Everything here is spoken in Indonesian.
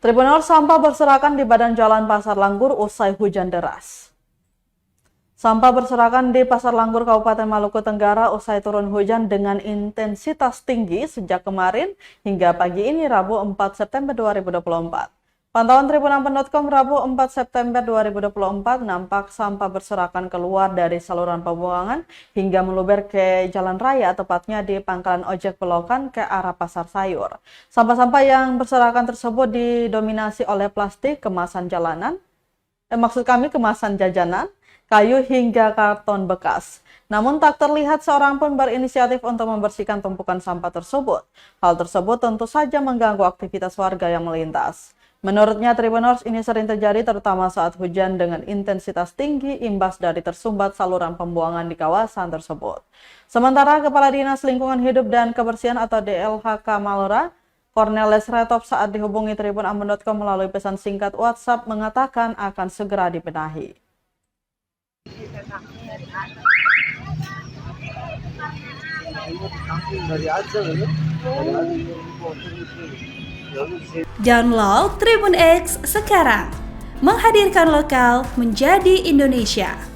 Tribuners sampah berserakan di badan jalan Pasar Langgur usai hujan deras. Sampah berserakan di Pasar Langgur, Kabupaten Maluku Tenggara usai turun hujan dengan intensitas tinggi sejak kemarin hingga pagi ini Rabu 4 September 2024. Pantauan Tribun6.com Rabu 4 September 2024 nampak sampah berserakan keluar dari saluran pembuangan hingga meluber ke jalan raya, tepatnya di pangkalan ojek belokan ke arah Pasar Sayur. Sampah-sampah yang berserakan tersebut didominasi oleh plastik, kemasan kemasan jajanan, kayu hingga karton bekas. Namun tak terlihat seorang pun berinisiatif untuk membersihkan tumpukan sampah tersebut. Hal tersebut tentu saja mengganggu aktivitas warga yang melintas. Menurutnya, Tribuners, ini sering terjadi terutama saat hujan dengan intensitas tinggi imbas dari tersumbat saluran pembuangan di kawasan tersebut. Sementara Kepala Dinas Lingkungan Hidup dan Kebersihan atau DLHK Malora, Cornelis Retop, saat dihubungi Tribun6.com melalui pesan singkat WhatsApp mengatakan akan segera dibenahi. Download Tribun X sekarang, menghadirkan lokal menjadi Indonesia.